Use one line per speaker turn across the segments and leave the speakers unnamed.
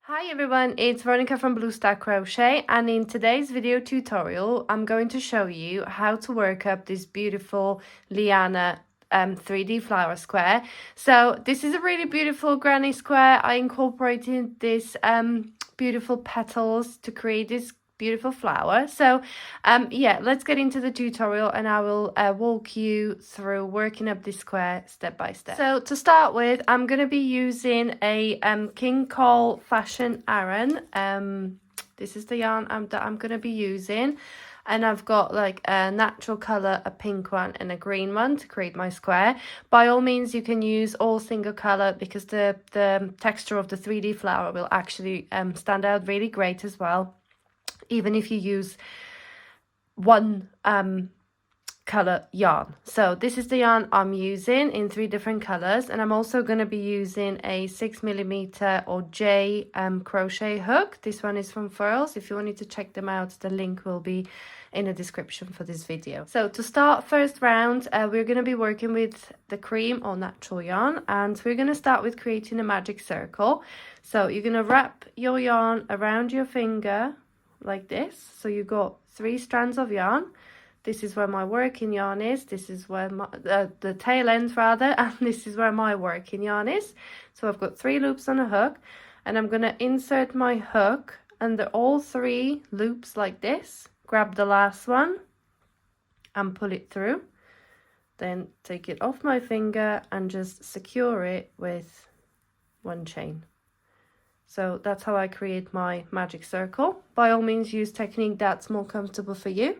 Hi everyone, it's Veronica from Blue Star Crochet, and in today's video tutorial I'm going to show you how to work up this beautiful liana 3D flower square. So this is a really beautiful granny square. I incorporated this beautiful petals to create this beautiful flower. So yeah, let's get into the tutorial and I will walk you through working up this square step by step. So to start with, I'm going to be using a King Cole Fashion Aran. This is the yarn that I'm going to be using, and I've got like a natural color, a pink one and a green one to create my square. By all means you can use all single color because the texture of the 3D flower will actually stand out really great as well, even if you use one color yarn. So this is the yarn I'm using in 3 different colors, and I'm also going to be using a 6mm or J crochet hook. This one is from Furls. If you wanted to check them out, the link will be in the description for this video. So to start first round, we're going to be working with the cream or natural yarn, and we're going to start with creating a magic circle. So you're going to wrap your yarn around your finger like this. So you got 3 strands of yarn. This is where my working yarn is. This is where my the tail end rather, and this is where my working yarn is. So I've got 3 loops on a hook, and I'm going to insert my hook under all 3 loops like this. Grab the last one and pull it through. Then take it off my finger and just secure it with 1 chain. So that's how I create my magic circle. By all means use technique that's more comfortable for you.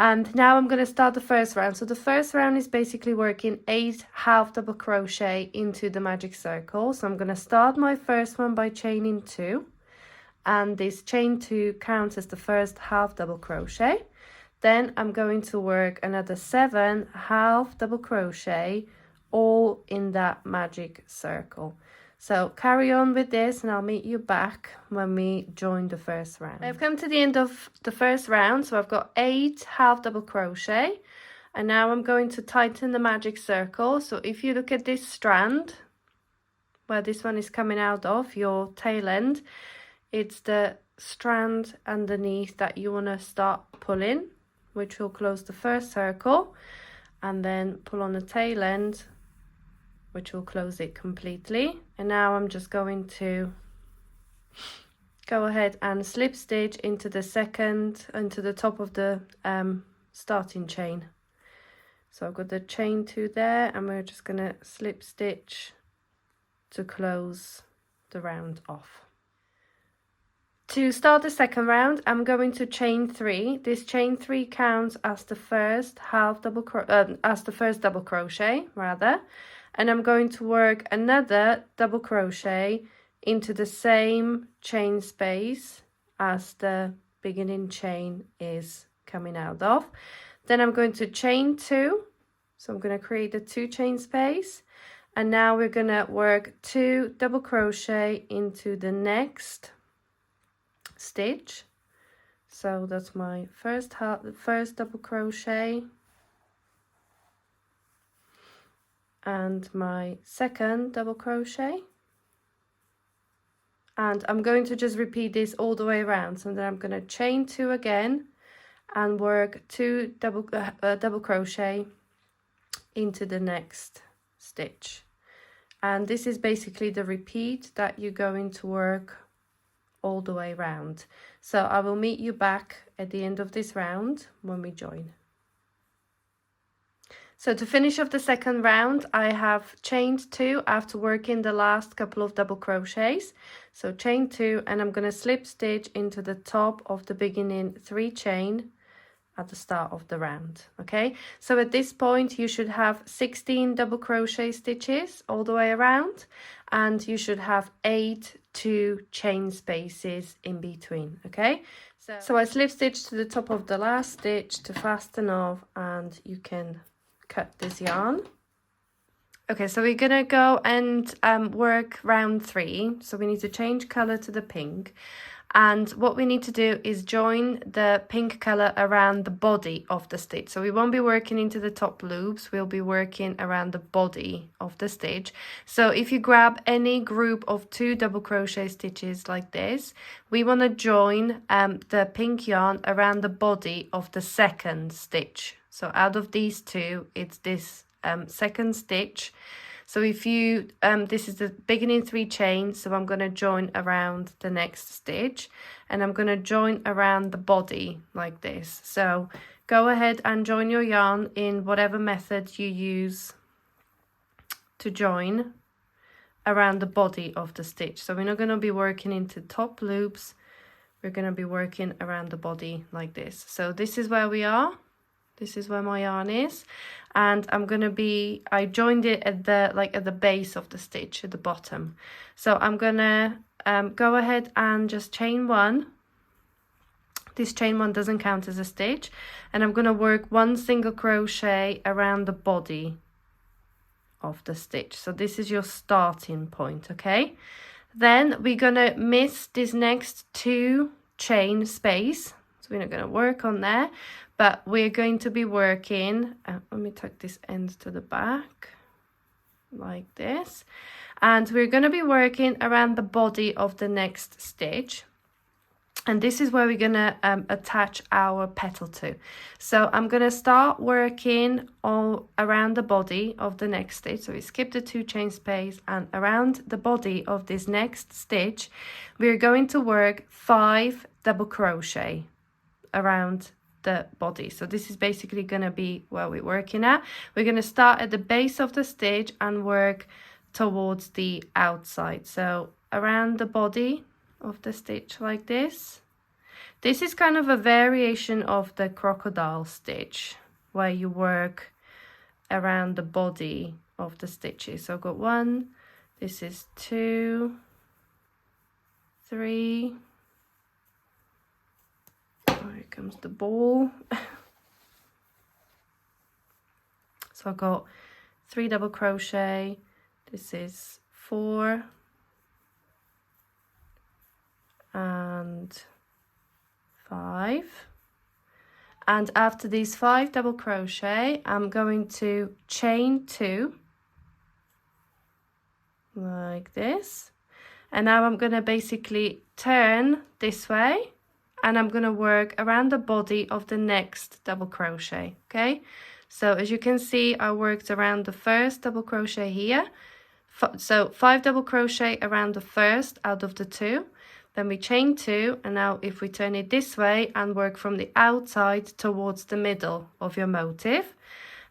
And now I'm going to start the first round. So the first round is basically working 8 half double crochet into the magic circle. So I'm going to start my first one by chaining 2, and this chain 2 counts as the first half double crochet. Then I'm going to work another 7 half double crochet all in that magic circle. So carry on with this and I'll meet you back when we join the first round. I've come to the end of the first round, so I've got 8 half double crochet, and now I'm going to tighten the magic circle. So if you look at this strand where this one is coming out of your tail end, it's the strand underneath that you want to start pulling, which will close the first circle, and then pull on the tail end, which will close it completely. And now I'm just going to go ahead and slip stitch into the top of the starting chain. So I've got the chain 2 there, and we're just going to slip stitch to close the round off. To start the second round, I'm going to chain 3. This chain 3 counts as the first double crochet rather. And I'm going to work another double crochet into the same chain space as the beginning chain is coming out of. Then I'm going to chain 2. So I'm going to create a 2 chain space. And now we're going to work 2 double crochet into the next stitch. So that's my first double crochet, and my second double crochet, and I'm going to just repeat this all the way around. So then I'm going to chain 2 again and work 2 double crochet into the next stitch, and this is basically the repeat that you're going to work all the way around. So I will meet you back at the end of this round when we join. So to finish off the second round, I have chained 2 after working the last couple of double crochets. So chain 2, and I'm going to slip stitch into the top of the beginning 3 chain at the start of the round. Okay, so at this point you should have 16 double crochet stitches all the way around, and you should have 8 2 chain spaces in between. Okay, so I slip stitch to the top of the last stitch to fasten off, and you can cut this yarn. Okay, so we're gonna go and work round 3. So we need to change color to the pink, And what we need to do is join the pink color around the body of the stitch. So we won't be working into the top loops, we'll be working around the body of the stitch. So if you grab any group of 2 double crochet stitches like this, we want to join the pink yarn around the body of the second stitch. So out of these 2, it's this second stitch. So if you, this is the beginning 3 chains, so I'm going to join around the next stitch, and I'm going to join around the body like this. So go ahead and join your yarn in whatever method you use to join around the body of the stitch. So we're not going to be working into top loops, we're going to be working around the body like this. So this is where we are. This is where my yarn is, and I joined it at the base of the stitch at the bottom. So I'm gonna go ahead and just chain 1. This chain 1 doesn't count as a stitch, and I'm gonna work 1 single crochet around the body of the stitch. So this is your starting point, okay? Then we're gonna miss this next 2 chain space. So we're not going to work on there, but we're going to be working, let me tuck this end to the back, like this. And we're going to be working around the body of the next stitch. And this is where we're going to attach our petal to. So I'm going to start working all around the body of the next stitch. So we skip the 2 chain space, and around the body of this next stitch, we're going to work 5 double crochet around the body. So this is basically going to be where we're working at. We're going to start at the base of the stitch and work towards the outside. So around the body of the stitch like this. This is kind of a variation of the crocodile stitch where you work around the body of the stitches. So I've got 1, this is 2, 3, here comes the ball. So I've got 3 double crochet, this is 4 and 5, and after these 5 double crochet I'm going to chain 2 like this, and now I'm going to basically turn this way, and I'm going to work around the body of the next double crochet. Okay, so as you can see, I worked around the first double crochet here, so 5 double crochet around the first out of the 2, then we chain 2, and now if we turn it this way and work from the outside towards the middle of your motif,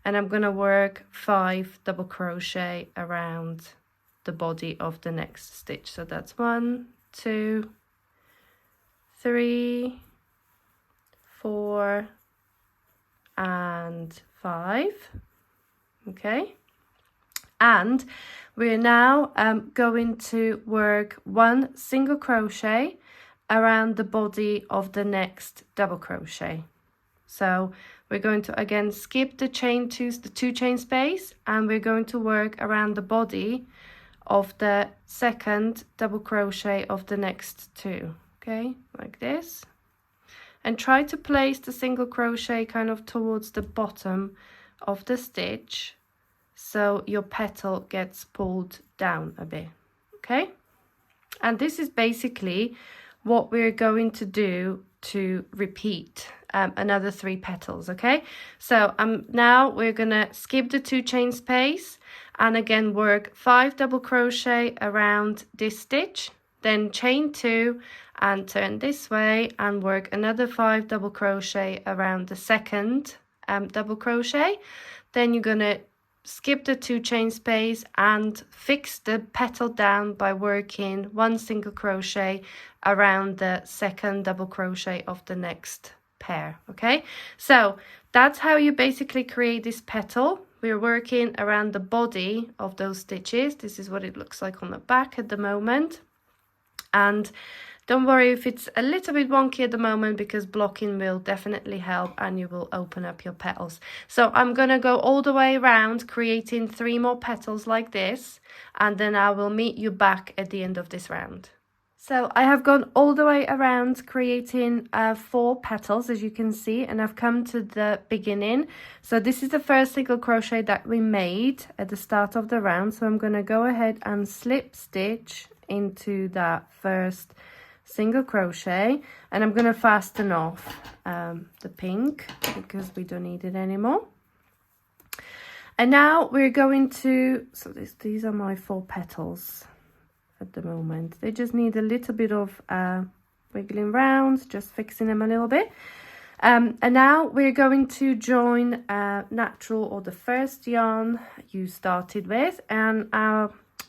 and I'm going to work 5 double crochet around the body of the next stitch. So that's 1, 2, 3, 4 and 5. Okay, and we're now going to work 1 single crochet around the body of the next double crochet. So we're going to again skip the 2 chain space, and we're going to work around the body of the second double crochet of the next 2. Okay, like this, and try to place the single crochet kind of towards the bottom of the stitch so your petal gets pulled down a bit. Okay, and this is basically what we're going to do to repeat another 3 petals. Okay, so now we're gonna skip the 2 chain space and again work 5 double crochet around this stitch, then chain 2 and turn this way and work another 5 double crochet around the second double crochet. Then you're gonna skip the 2 chain space and fix the petal down by working 1 single crochet around the second double crochet of the next pair. Okay, so that's how you basically create this petal. We're working around the body of those stitches. This is what it looks like on the back at the moment. And don't worry if it's a little bit wonky at the moment, because blocking will definitely help and you will open up your petals. So I'm going to go all the way around, creating 3 more petals like this, and then I will meet you back at the end of this round. So I have gone all the way around creating 4 petals, as you can see, and I've come to the beginning. So this is the first single crochet that we made at the start of the round. So I'm going to go ahead and slip stitch into that first single crochet, and I'm going to fasten off the pink because we don't need it anymore. And now we're going to, so these are my 4 petals at the moment. They just need a little bit of wiggling round, just fixing them a little bit. And now we're going to join natural, or the first yarn you started with, and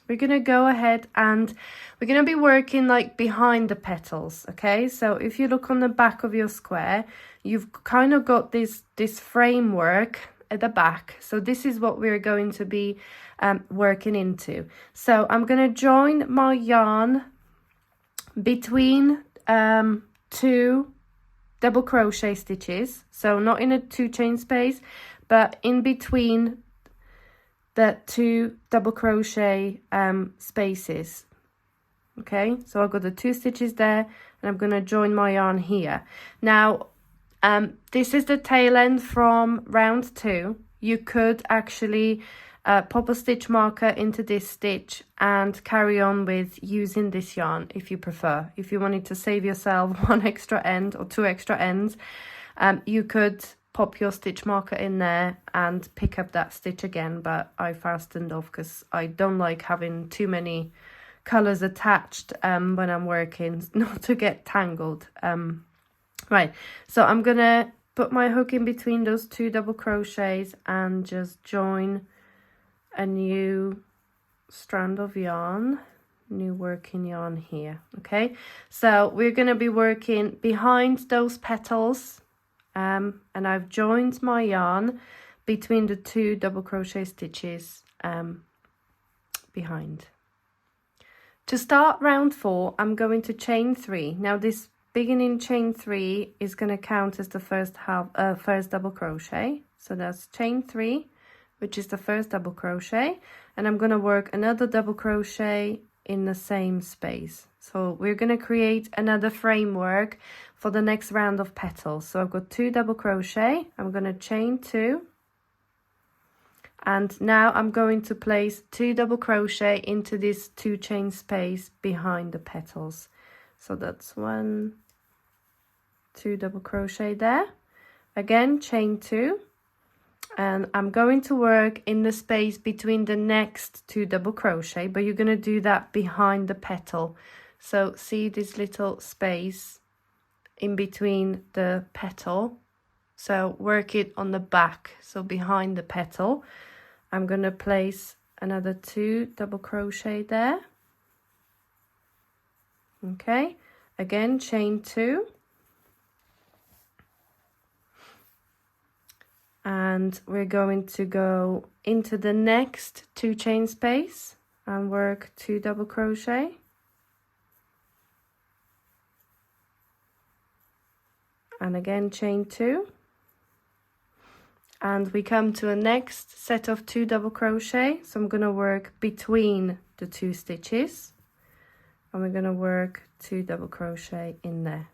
we're going to go ahead and we're going to be working like behind the petals. Okay, so if you look on the back of your square, you've kind of got this framework at the back. So this is what we're going to be working into. So I'm going to join my yarn between 2 double crochet stitches, so not in a 2 chain space, but in between the 2 double crochet spaces. Okay, so I've got the 2 stitches there, and I'm going to join my yarn here. Now this is the tail end from round 2. You could actually pop a stitch marker into this stitch and carry on with using this yarn if you prefer. If you wanted to save yourself 1 extra end or 2 extra ends, you could pop your stitch marker in there and pick up that stitch again, but I fastened off because I don't like having too many colors attached when I'm working, not to get tangled. Right, so I'm gonna put my hook in between those 2 double crochets and just join a new strand of yarn, new working yarn here. Okay, so we're going to be working behind those petals, and I've joined my yarn between the 2 double crochet stitches behind. To start round 4, I'm going to chain 3. Now this beginning chain 3 is going to count as the first double crochet, so that's chain 3, which is the first double crochet, and I'm going to work another double crochet in the same space. So we're going to create another framework for the next round of petals. So I've got 2 double crochet, I'm going to chain 2, and now I'm going to place 2 double crochet into this 2 chain space behind the petals. So that's 1, 2 double crochet there, again chain 2, and I'm going to work in the space between the next 2 double crochet, but you're going to do that behind the petal. So see this little space in between the petal, so work it on the back, so behind the petal. I'm going to place another 2 double crochet there. Okay, again chain 2, and we're going to go into the next 2 chain space and work 2 double crochet, and again chain 2, and we come to a next set of 2 double crochet. So I'm going to work between the 2 stitches, and we're going to work 2 double crochet in there.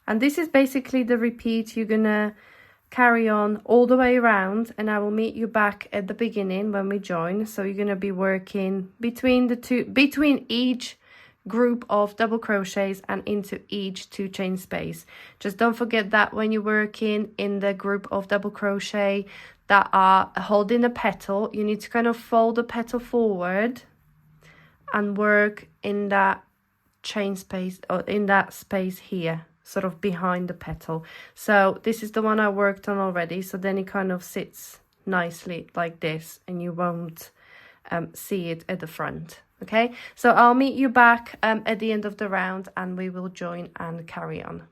And this is basically the repeat. You're going to carry on all the way around, and I will meet you back at the beginning when we join. So you're going to be working between each group of double crochets and into each 2 chain space. Just don't forget that when you're working in the group of double crochet that are holding a petal, you need to kind of fold the petal forward and work in that chain space, or in that space here, sort of behind the petal. So this is the one I worked on already, so then it kind of sits nicely like this, and you won't see it at the front. Okay, so I'll meet you back at the end of the round, and we will join and carry on.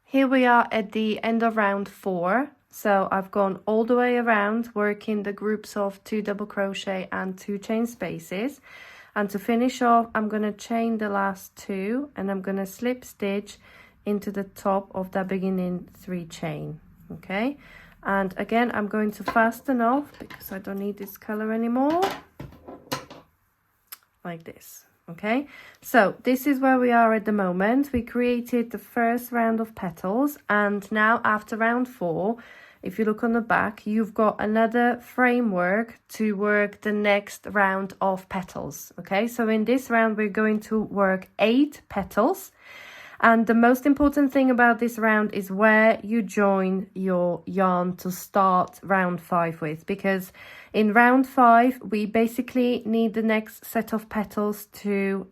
Here we are at the end of round 4. So I've gone all the way around working the groups of 2 double crochet and 2 chain spaces. And to finish off, I'm going to chain the last 2, and I'm going to slip stitch into the top of that beginning 3 chain. Okay, and again I'm going to fasten off because I don't need this color anymore, like this. Okay, so this is where we are at the moment. We created the first round of petals, and now after round 4, if you look on the back, you've got another framework to work the next round of petals. Okay, so in this round we're going to work 8 petals, and the most important thing about this round is where you join your yarn to start round 5 with, because in round 5 we basically need the next set of petals to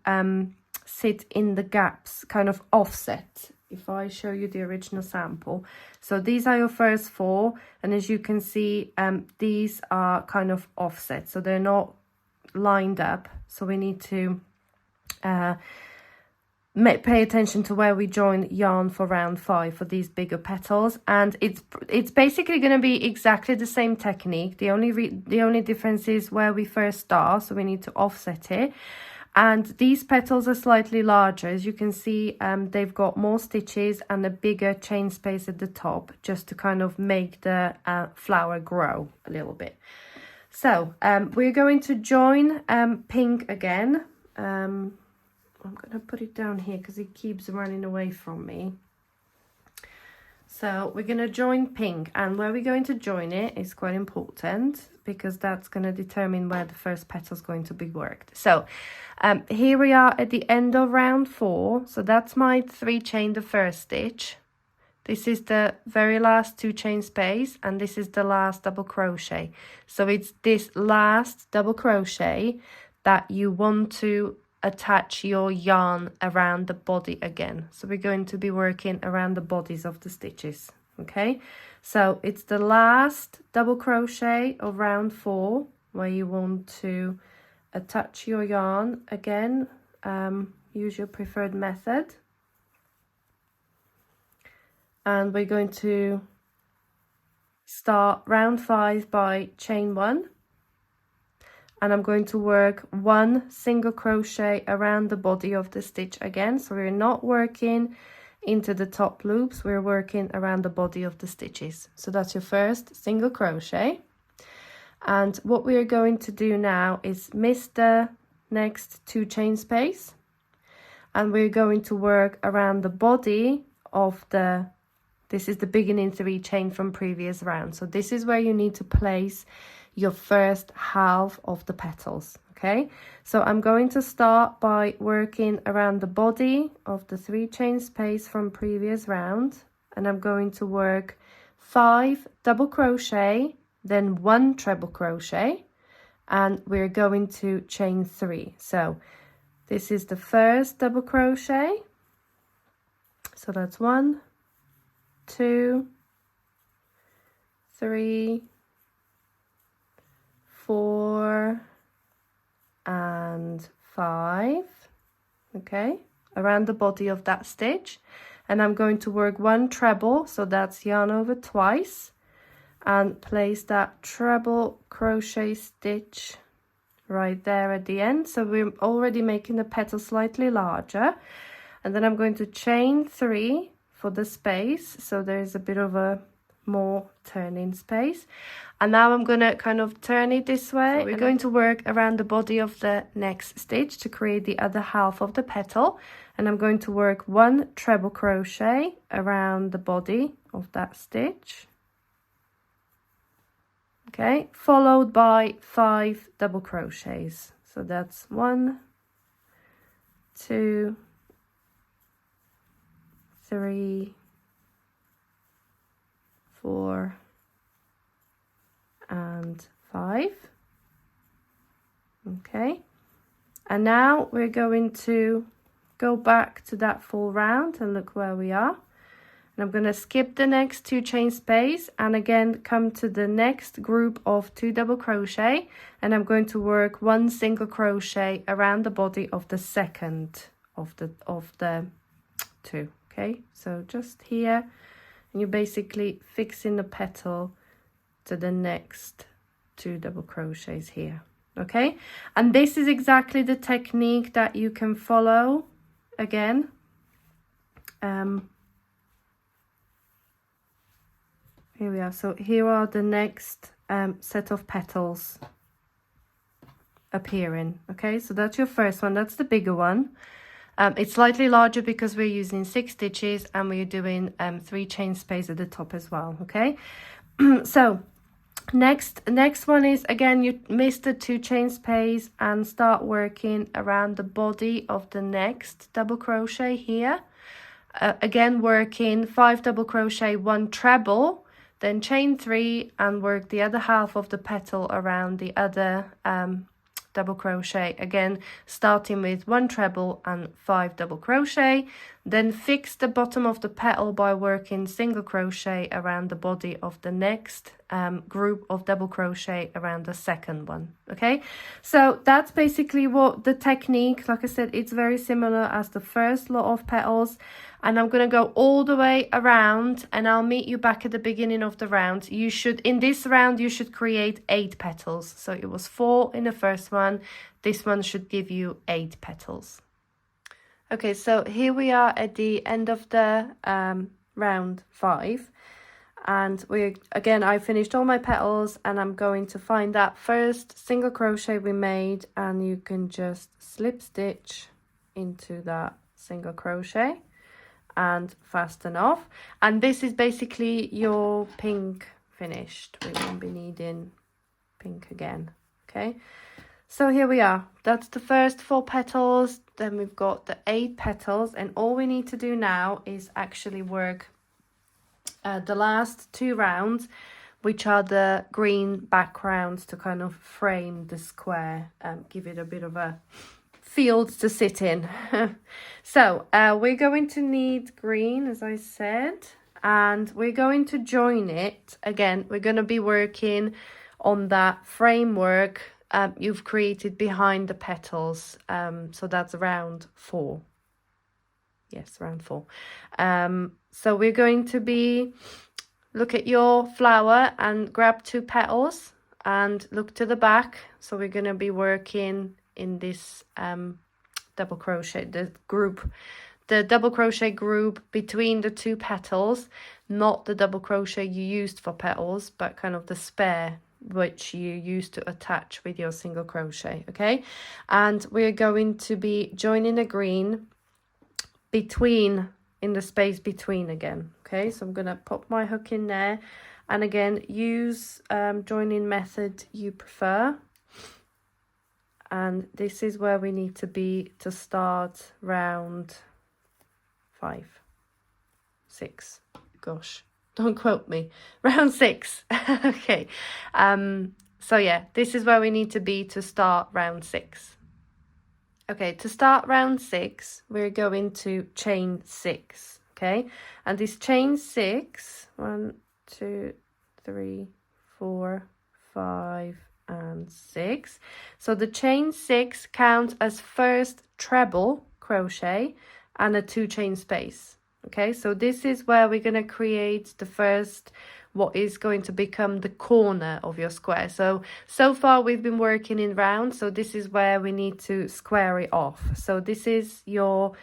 sit in the gaps, kind of offset. If I show you the original sample, so these are your first 4, and as you can see, these are kind of offset, so they're not lined up, so we need to pay attention to where we join yarn for round 5 for these bigger petals. And it's basically going to be exactly the same technique. The only difference is where we first start, so we need to offset it. And these petals are slightly larger. As you can see, they've got more stitches and a bigger chain space at the top, just to kind of make the flower grow a little bit. So we're going to join pink again. I'm going to put it down here because it keeps running away from me. So we're going to join pink, and where we're going to join it is quite important, because that's going to determine where the first petal is going to be worked. So here we are at the end of round 4. So that's my 3 chain, the first stitch. This is the very last 2 chain space, and this is the last double crochet. So it's this last double crochet that you want to attach your yarn around the body again. So we're going to be working around the bodies of the stitches. Okay, so it's the last double crochet of round 4 where you want to attach your yarn again. Use your preferred method, and we're going to start round 5 by chain 1. And I'm going to work 1 single crochet around the body of the stitch again. So we're not working into the top loops, we're working around the body of the stitches. So that's your first single crochet. And what we are going to do now is miss the next 2 chain space, and we're going to work around the body of the, this is the beginning 3 chain from previous round. So this is where you need to place your first half of the petals. Okay, so I'm going to start by working around the body of the 3 chain space from previous round, and I'm going to work 5 double crochet, then 1 treble crochet, and we're going to chain 3. So this is the first double crochet, so that's 1, 2, 3, 4 and 5. Okay, around the body of that stitch, and I'm going to work 1 treble, so that's yarn over twice, and place that treble crochet stitch right there at the end. So we're already making the petal slightly larger, and then I'm going to chain 3 for the space, so there's a bit of a more turning space. And now I'm going to kind of turn it this way. So we're going to work around the body of the next stitch to create the other half of the petal, and I'm going to work 1 treble crochet around the body of that stitch. Okay, followed by 5 double crochets. So that's 1, 2, 3, 4 and 5. Okay, and now we're going to go back to that full round and look where we are. And I'm going to skip the next 2 chain space and again come to the next group of 2 double crochet, and I'm going to work 1 single crochet around the body of the second of the 2. Okay, so just here, and you're basically fixing the petal to the next 2 double crochets here. Okay, and this is exactly the technique that you can follow again. Here we are. So here are the next set of petals appearing. Okay, so that's your first one. That's the bigger one. It's slightly larger because we're using 6 stitches and we're doing 3 chain space at the top as well. Okay, so next one is, again, you missed the 2 chain space and start working around the body of the next double crochet here. Again, working 5 double crochet, 1 treble, then chain 3 and work the other half of the petal around the other double crochet, again starting with 1 treble and 5 double crochet. Then fix the bottom of the petal by working single crochet around the body of the next group of double crochet around the second one. Okay, so that's basically what the technique, like I said, it's very similar as the first lot of petals. And I'm going to go all the way around and I'll meet you back at the beginning of the round. You should, in this round, you should create 8 petals. So it was 4 in the first one. This one should give you 8 petals. Okay, so here we are at the end of the round 5. And I finished all my petals and I'm going to find that first single crochet we made, and you can just slip stitch into that single crochet and fasten off. And this is basically your pink finished. We won't be needing pink again. Okay, so here we are. That's the first 4 petals. Then we've got the 8 petals, and all we need to do now is actually work the last 2 rounds, which are the green backgrounds to kind of frame the square, give it a bit of a field to sit in. So we're going to need green, as I said, and we're going to join it. Again, we're going to be working on that framework you've created behind the petals. So that's round 4. Yes, round 4. So we're going to be, look at your flower and grab 2 petals and look to the back. So we're going to be working in this double crochet, the double crochet group between the 2 petals, not the double crochet you used for petals, but kind of the spare which you used to attach with your single crochet. Okay, and we're going to be joining a green between, in the space between again. Okay, so I'm gonna pop my hook in there, and again use joining method you prefer. And this is where we need to be to start round 5, 6. Gosh, don't quote me. Round 6. Okay. So yeah, this is where we need to be to start round 6. Okay, to start round 6, we're going to chain 6. Okay, and this chain 6, 1, 2, 3, 4, 5, and 6. So the chain 6 counts as first treble crochet and a 2 chain space. Okay, so this is where we're going to create the first, what is going to become the corner of your square. So far we've been working in rounds, so this is where we need to square it off. So this is your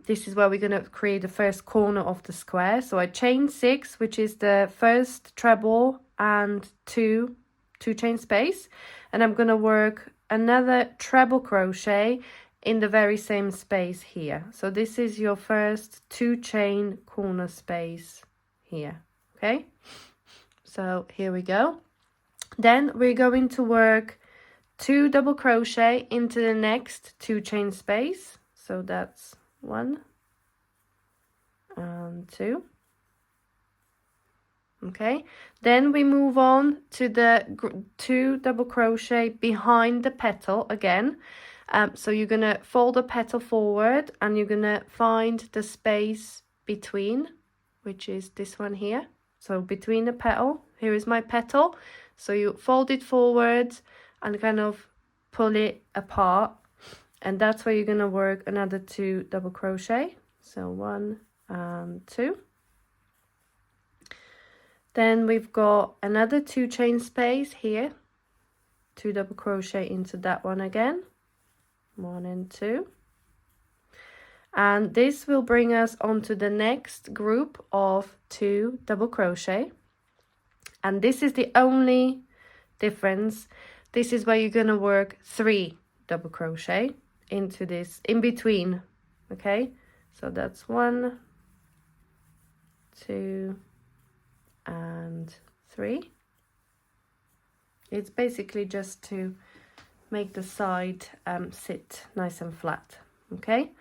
this is where we're going to create the first corner of the square. So I chain 6, which is the first treble and 2 chain space, and I'm going to work another treble crochet in the very same space here. So this is your first 2 chain corner space here. Okay, so here we go. Then we're going to work 2 double crochet into the next 2 chain space. So that's 1 and 2. Okay, then we move on to the 2 double crochet behind the petal again. So you're going to fold the petal forward and you're going to find the space between, which is this one here. So between the petal, here is my petal. So you fold it forward and kind of pull it apart. And that's where you're going to work another 2 double crochet. So 1 and 2. Then we've got another 2 chain space here, 2 double crochet into that one again, 1 and 2. And this will bring us onto the next group of 2 double crochet. And this is the only difference. this is where you're going to work 3 double crochet into this in between. Okay, so that's 1, 2 and 3. It's basically just to make the side sit nice and flat. Okay,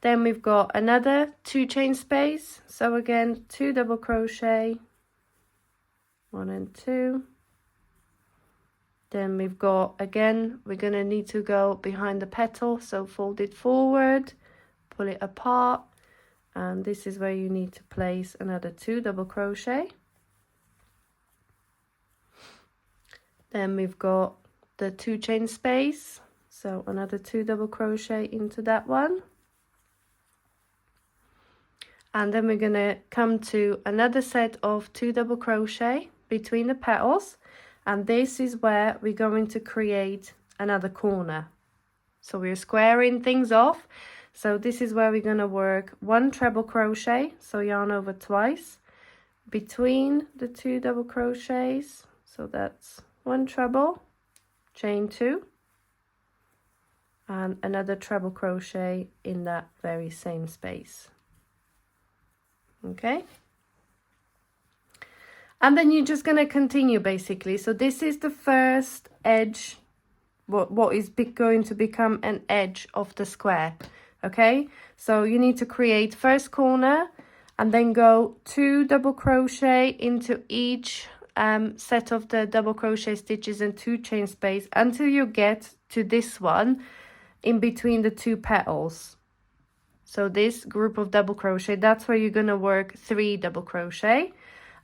then we've got another 2 chain space, so again 2 double crochet, 1 and 2. Then we've got, again, we're going to need to go behind the petal, so fold it forward, pull it apart, and this is where you need to place another 2 double crochet. Then we've got the 2 chain space, so another 2 double crochet into that one. And then we're going to come to another set of 2 double crochet between the petals, and this is where we're going to create another corner. So we're squaring things off. So this is where we're going to work 1 treble crochet, so yarn over twice between the 2 double crochets, so that's 1 treble, chain 2, and another treble crochet in that very same space. Okay, and then you're just going to continue basically. So this is the first edge, what is going to become an edge of the square. Okay, so you need to create first corner and then go 2 double crochet into each set of the double crochet stitches and 2 chain space until you get to this one in between the 2 petals. So this group of double crochet, that's where you're going to work 3 double crochet,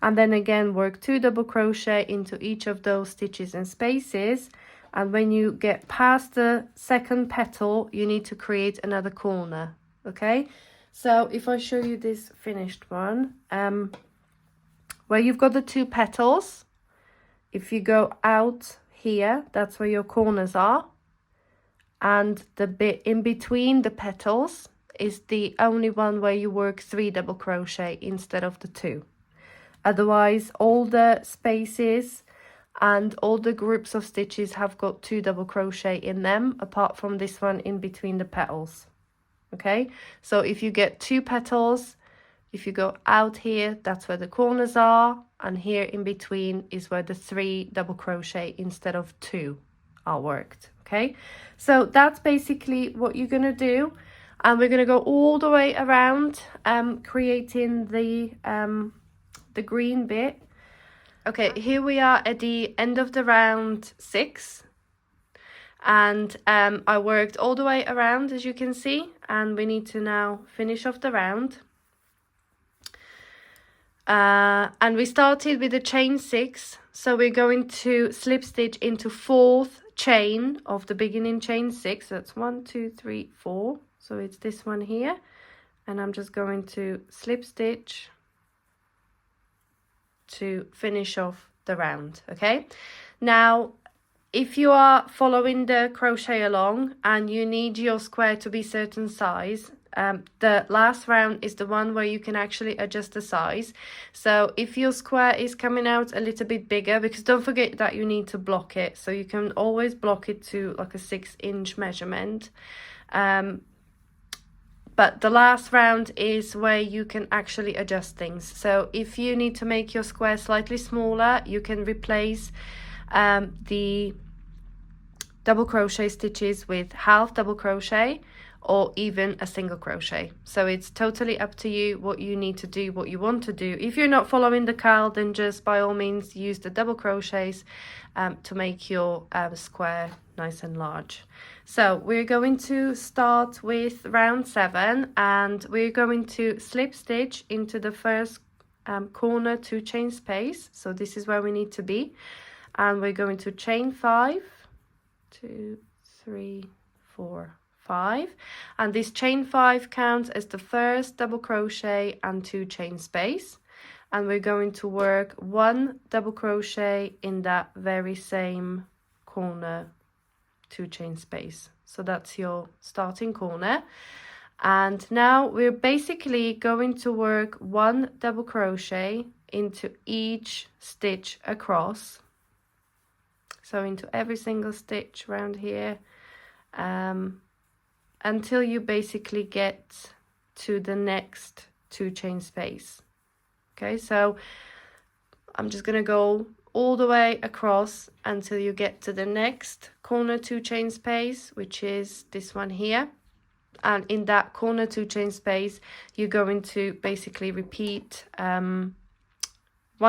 and then again work 2 double crochet into each of those stitches and spaces. And when you get past the second petal, you need to create another corner. Okay, so if I show you this finished one, where you've got the 2 petals, if you go out here, that's where your corners are, and the bit in between the petals is the only one where you work 3 double crochet instead of the 2. Otherwise, all the spaces and all the groups of stitches have got 2 double crochet in them, apart from this one in between the petals. Okay, so if you get 2 petals, if you go out here, that's where the corners are, and here in between is where the 3 double crochet instead of 2 are worked. Okay, so that's basically what you're going to do, and we're going to go all the way around creating the green bit. Okay, here we are at the end of the round 6, and I worked all the way around, as you can see, and we need to now finish off the round. And we started with a chain 6, so we're going to slip stitch into 4th chain of the beginning chain 6. That's 1, 2, 3, 4, so it's this one here, and I'm just going to slip stitch to finish off the round. Okay, now if you are following the crochet along and you need your square to be certain size, the last round is the one where you can actually adjust the size. So if your square is coming out a little bit bigger, because don't forget that you need to block it, so you can always block it to like a 6-inch measurement. But the last round is where you can actually adjust things. So if you need to make your square slightly smaller, you can replace the double crochet stitches with half double crochet or even a single crochet. So it's totally up to you what you need to do, what you want to do. If you're not following the cal, then just by all means use the double crochets to make your square nice and large. So we're going to start with round 7, and we're going to slip stitch into the first corner 2 chain space. So this is where we need to be, and we're going to chain 5, 2, 3, 4, 5, and this chain 5 counts as the first double crochet and 2 chain space, and we're going to work 1 double crochet in that very same corner 2 chain space. So that's your starting corner, and now we're basically going to work 1 double crochet into each stitch across. so into every single stitch around here, until you basically get to the next 2 chain space. Okay, so I'm just gonna go all the way across until you get to the next corner 2 chain space, which is this one here. And in that corner 2 chain space, you're going to basically repeat 1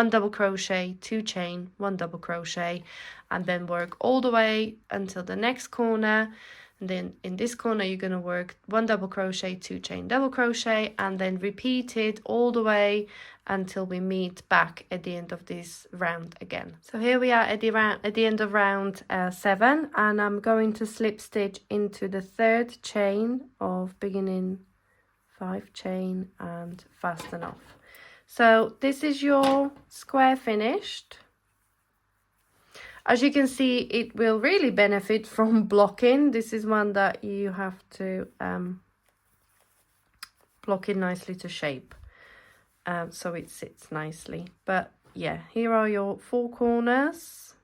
double crochet, 2 chain, 1 double crochet, and then work all the way until the next corner. And then in this corner, you're going to work 1 double crochet, 2 chain, double crochet, and then repeat it all the way until we meet back at the end of this round again. So here we are at the end of round 7, and I'm going to slip stitch into the 3rd chain of beginning 5 chain and fasten off. So this is your square finished. As you can see, it will really benefit from blocking. This is one that you have to block it nicely to shape, so it sits nicely. But yeah, here are your 4 corners.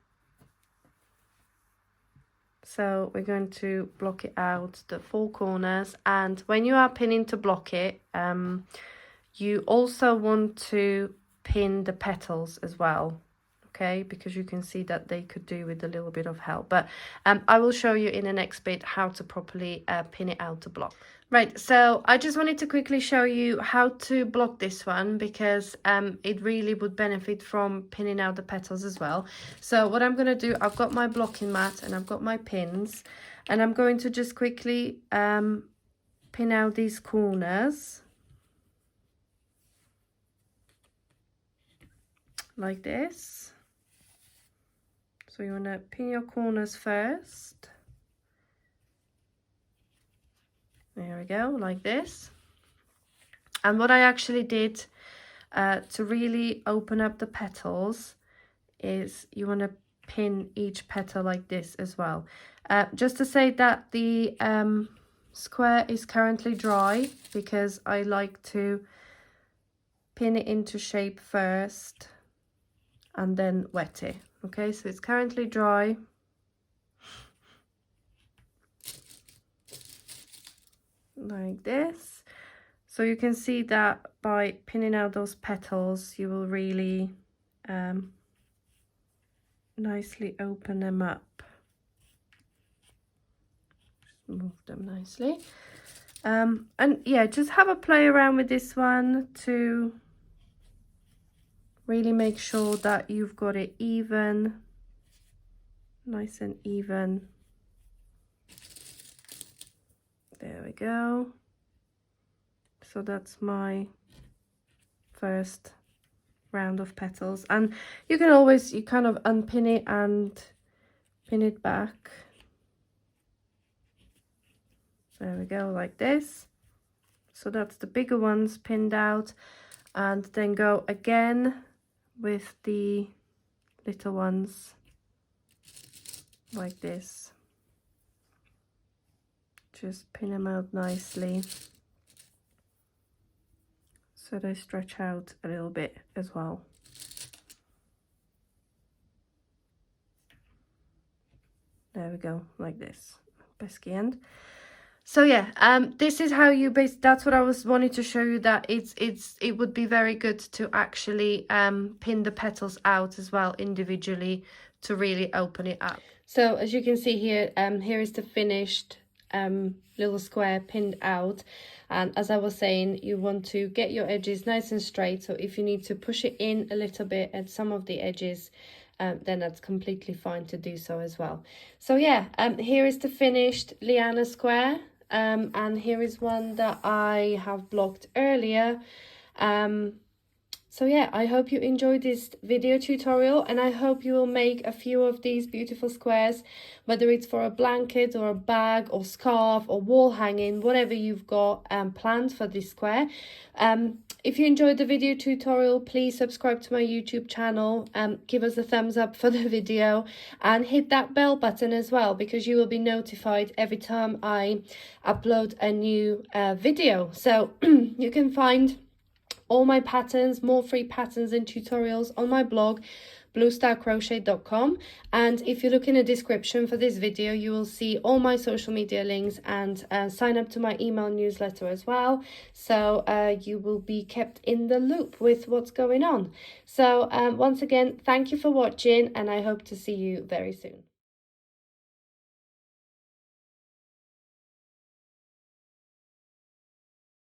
So we're going to block it out, the 4 corners, and when you are pinning to block it, you also want to pin the petals as well, okay, because you can see that they could do with a little bit of help. But I will show you in the next bit how to properly pin it out to block. Right, so I just wanted to quickly show you how to block this one, because it really would benefit from pinning out the petals as well. So what I'm going to do, I've got my blocking mat and I've got my pins, and I'm going to just quickly pin out these corners like this. So you want to pin your corners first. There we go, like this. And what I actually did to really open up the petals is you want to pin each petal like this as well. Just to say that the square is currently dry, because I like to pin it into shape first and then wet it. Okay, so it's currently dry. Like this. So you can see that by pinning out those petals, you will really nicely open them up. Just move them nicely. And yeah, just have a play around with this one to really make sure that you've got it even, nice and even. There we go. So that's my first round of petals, and you can always, you kind of unpin it and pin it back. There we go, like this. So that's the bigger ones pinned out, and then go again with the little ones like this. Just pin them out nicely so they stretch out a little bit as well. There we go, like this, pesky end. So yeah, this is how you that's what I was wanting to show you, that it would be very good to actually pin the petals out as well individually to really open it up. So as you can see here, here is the finished little square pinned out, and as I was saying, you want to get your edges nice and straight. So if you need to push it in a little bit at some of the edges, then that's completely fine to do so as well. So yeah, here is the finished liana square, and here is one that I have blocked earlier. So yeah, I hope you enjoyed this video tutorial, and I hope you will make a few of these beautiful squares, whether it's for a blanket or a bag or scarf or wall hanging, whatever you've got planned for this square. If you enjoyed the video tutorial, please subscribe to my YouTube channel, give us a thumbs up for the video, and hit that bell button as well, because you will be notified every time I upload a new video. So you can find all my patterns, more free patterns and tutorials on my blog, bluestarcrochet.com, and if you look in the description for this video, you will see all my social media links, and sign up to my email newsletter as well, so you will be kept in the loop with what's going on. So once again, thank you for watching, and I hope to see you very soon.